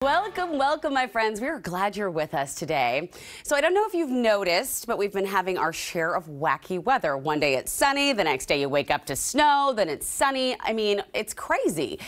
Welcome, welcome, my friends. We're glad you're with us today. So I don't know if you've noticed, but we've been having our share of wacky weather. One day it's sunny, the next day you wake up to snow, then it's sunny. I mean, it's crazy.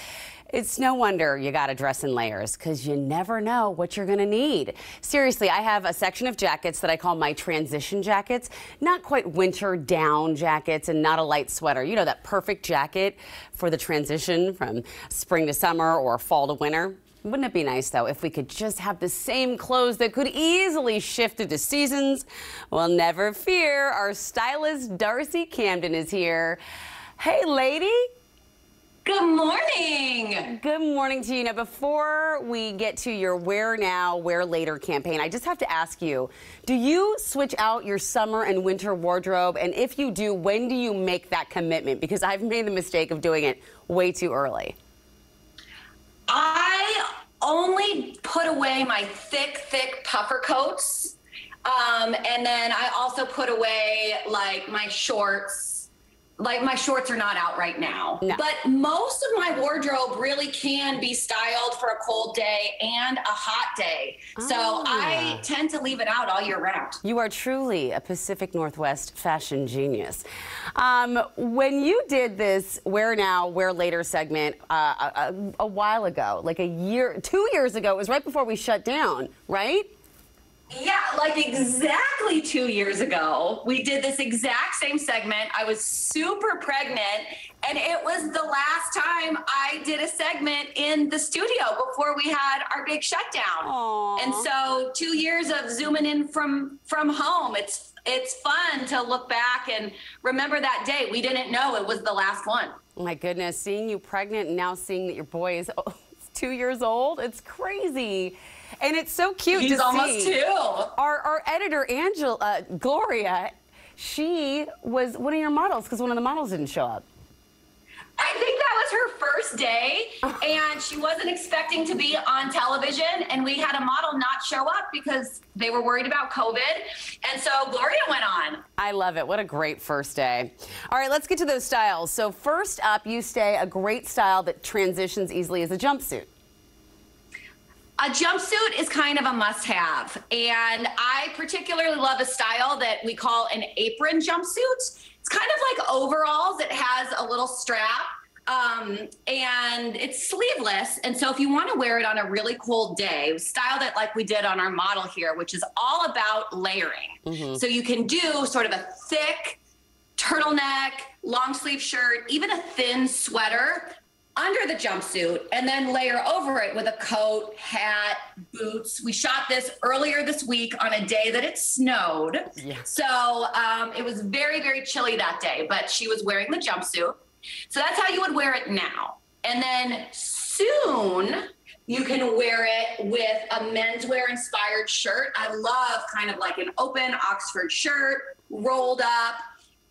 It's no wonder you gotta dress in layers, because you never know what you're gonna need. Seriously, I have a section of jackets that I call my transition jackets. Not quite winter down jackets and not a light sweater. You know, that perfect jacket for the transition from spring to summer or fall to winter. Wouldn't it be nice, though, if we could just have the same clothes that could easily shift into seasons? Well, never fear. Our stylist Darcy Camden is here. Hey, lady. Good morning. Good morning to you. Now, before we get to your wear now, wear later campaign, I just have to ask you, do you switch out your summer and winter wardrobe? And if you do, when do you make that commitment? Because I've made the mistake of doing it way too early. I only put away my thick puffer coats. And then I also put away like my shorts. Like my shorts are not out right now. No. But most of my wardrobe really can be styled for a cold day and a hot day. So I tend to leave it out all year round. You are truly a Pacific Northwest fashion genius. When you did this wear now, wear later segment a while ago, like 2 years ago, it was right before we shut down, right? Yeah, like exactly 2 years ago, we did this exact same segment. I was super pregnant, and it was the last time I did a segment in the studio before we had our big shutdown. Aww. And so 2 years of zooming in from home, it's fun to look back and remember that day. We didn't know it was the last one. Oh my goodness, seeing you pregnant and now seeing that your boy is 2 years old, it's crazy. And it's so cute to see. He's almost 2. Our editor, Gloria, she was one of your models because one of the models didn't show up. I think that was her first day, and she wasn't expecting to be on television, and we had a model not show up because they were worried about COVID, and so Gloria went on. I love it. What a great first day. All right, let's get to those styles. So first up, you say a great style that transitions easily is a jumpsuit. A jumpsuit is kind of a must-have, and I particularly love a style that we call an apron jumpsuit. It's kind of like overalls. It has a little strap, and it's sleeveless, and so if you want to wear it on a really cold day, style it like we did on our model here, which is all about layering. So you can do sort of a thick turtleneck, long sleeve shirt, even a thin sweater under the jumpsuit, and then layer over it with a coat, hat, boots. We shot this earlier this week on a day that it snowed. Yeah. So it was very, very chilly that day, but she was wearing the jumpsuit. So that's how you would wear it now. And then soon you can wear it with a menswear inspired shirt. I love kind of like an open Oxford shirt, rolled up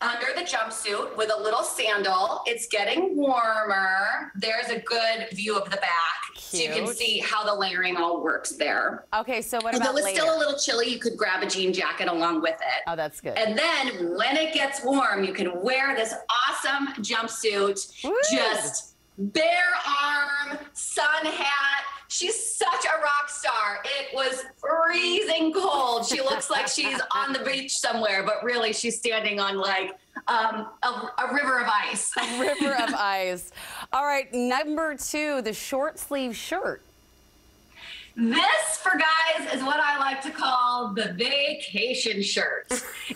under the jumpsuit with a little sandal. It's getting warmer. There's a good view of the back. Cute. So you can see how the layering all works there. Okay, so what about Although it's later? Still a little chilly, you could grab a jean jacket along with it. Oh, that's good. And then when it gets warm, you can wear this awesome jumpsuit. Woo! Just bare arm, sun hat. She's such a rock star. It was freezing cold. She looks like she's on the beach somewhere, but really she's standing on like a river of ice. A river of ice. All right, number 2, the short sleeve shirt. This, for guys, is what I like to call the vacation shirt.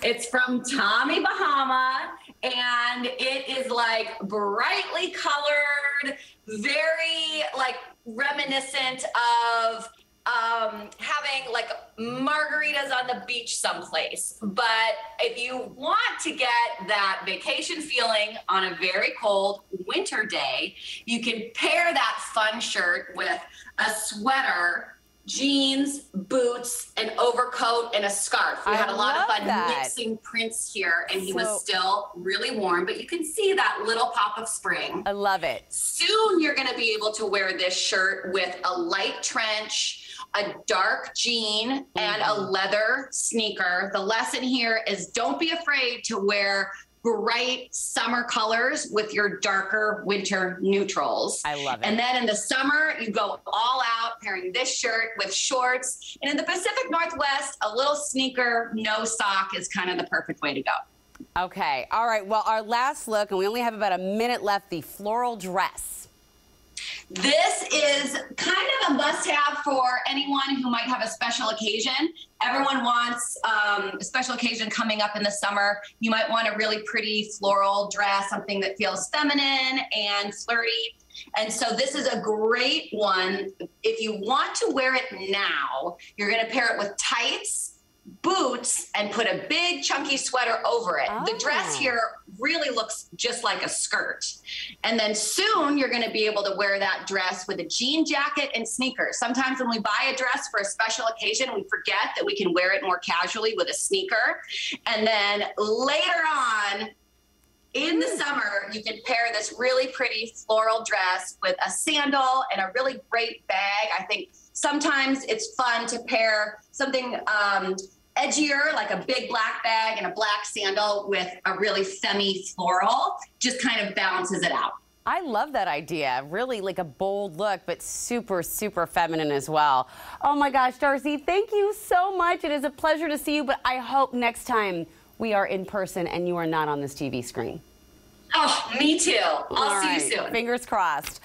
It's from Tommy Bahama, and it is like brightly colored, very like reminiscent of having like margaritas on the beach someplace. But if you want to get that vacation feeling on a very cold winter day, you can pair that fun shirt with a sweater, jeans, boots, an overcoat, and a scarf. We had a lot of fun mixing prints here, and he was still really warm, but you can see that little pop of spring. I love it. Soon you're going to be able to wear this shirt with a light trench, a dark jean, and a leather sneaker. The lesson here is don't be afraid to wear bright summer colors with your darker winter neutrals. I love it. And then in the summer, you go all out pairing this shirt with shorts. And in the Pacific Northwest, a little sneaker, no sock is kind of the perfect way to go. Okay. All right. Well, our last look, and we only have about a minute left, the floral dress. This is kind of a must-have for anyone who might have a special occasion. Everyone wants a special occasion coming up in the summer. You might want a really pretty floral dress, something that feels feminine and flirty. And so this is a great one. If you want to wear it now, you're going to pair it with tights, boots, and put a big chunky sweater over it. Oh. The dress here really looks just like a skirt. And then soon you're going to be able to wear that dress with a jean jacket and sneakers. Sometimes when we buy a dress for a special occasion, we forget that we can wear it more casually with a sneaker. And then later on in the summer, you can pair this really pretty floral dress with a sandal and a really great bag. I think sometimes it's fun to pair something edgier, like a big black bag and a black sandal with a really femme floral. Just kind of balances it out. I love that idea. Really like a bold look, but super, super feminine as well. Oh my gosh, Darcy, thank you so much. It is a pleasure to see you, but I hope next time we are in person and you are not on this TV screen. Oh, me too. I'll see you soon. Fingers crossed.